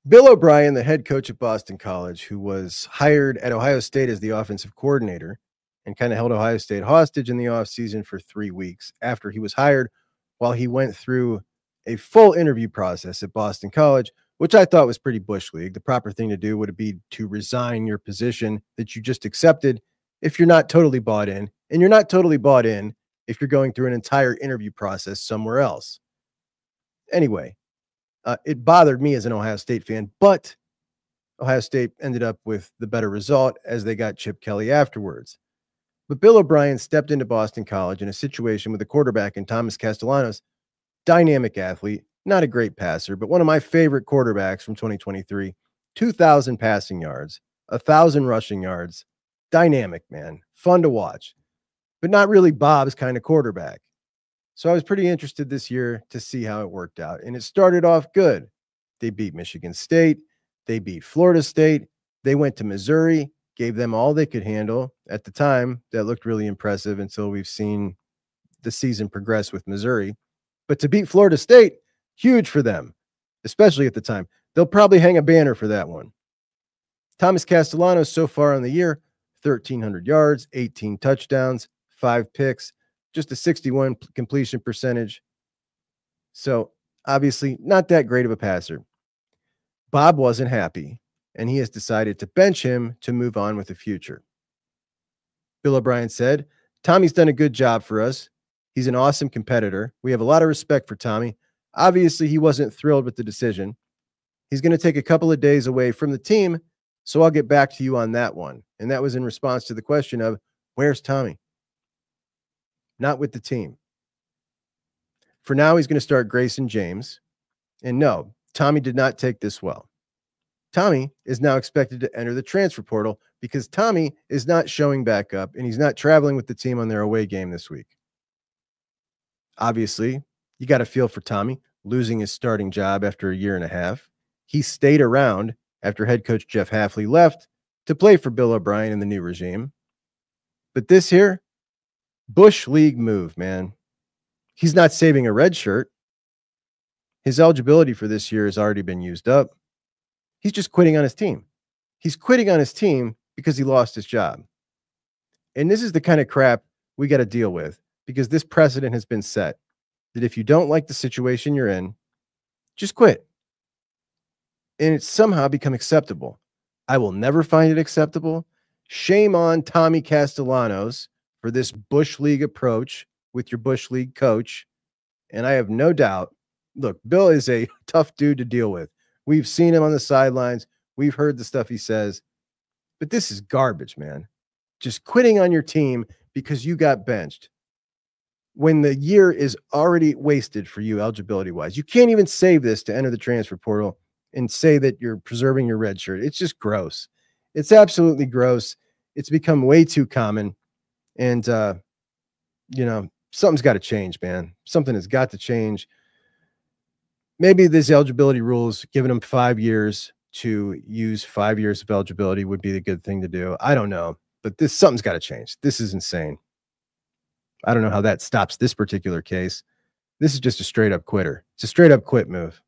Bill O'Brien, the head coach at Boston College, who was hired at Ohio State as the offensive coordinator and kind of held Ohio State hostage in the offseason for 3 weeks after he was hired, while he went through a full interview process at Boston College, which I thought was pretty bush league. The proper thing to do would be to resign your position that you just accepted if you're not totally bought in. And you're not totally bought in if you're going through an entire interview process somewhere else. Anyway, it bothered me as an Ohio State fan, but Ohio State ended up with the better result as they got Chip Kelly afterwards. But Bill O'Brien stepped into Boston College in a situation with a quarterback in Thomas Castellanos, dynamic athlete, not a great passer, but one of my favorite quarterbacks from 2023, 2,000 passing yards, 1,000 rushing yards, dynamic, man, fun to watch, but not really Bob's kind of quarterback. So I was pretty interested this year to see how it worked out. And it started off good. They beat Michigan State. They beat Florida State. They went to Missouri, gave them all they could handle. At the time, that looked really impressive until we've seen the season progress with Missouri. But to beat Florida State, huge for them, especially at the time. They'll probably hang a banner for that one. Thomas Castellanos so far on the year, 1,300 yards, 18 touchdowns, 5 picks. Just a 61 completion percentage. So obviously not that great of a passer. Bob wasn't happy, and he has decided to bench him to move on with the future. Bill O'Brien said, "Tommy's done a good job for us. He's an awesome competitor. We have a lot of respect for Tommy. Obviously, he wasn't thrilled with the decision. He's going to take a couple of days away from the team, so I'll get back to you on that one." And that was in response to the question of, where's Tommy? Not with the team. For now, he's going to start Grayson James. And no, Tommy did not take this well. Tommy is now expected to enter the transfer portal because Tommy is not showing back up and he's not traveling with the team on their away game this week. Obviously, you got to feel for Tommy losing his starting job after a year and a half. He stayed around after head coach Jeff Hafley left to play for Bill O'Brien in the new regime. But this here, Bush League move, man. He's not saving a red shirt. His eligibility for this year has already been used up. He's just quitting on his team. He's quitting on his team because he lost his job. And this is the kind of crap we got to deal with because this precedent has been set that if you don't like the situation you're in, just quit. And it's somehow become acceptable. I will never find it acceptable. Shame on Tommy Castellanos for this Bush League approach with your Bush League coach. And I have no doubt, look, Bill is a tough dude to deal with. We've seen him on the sidelines. We've heard the stuff he says. But this is garbage, man. Just quitting on your team because you got benched when the year is already wasted for you eligibility-wise. You can't even save this to enter the transfer portal and say that you're preserving your red shirt. It's just gross. It's absolutely gross. It's become way too common. And, something's got to change, man. Something has got to change. Maybe this eligibility rules, giving them 5 years to use 5 years of eligibility would be the good thing to do. I don't know, but something's got to change. This is insane. I don't know how that stops this particular case. This is just a straight up quitter. It's a straight up quit move.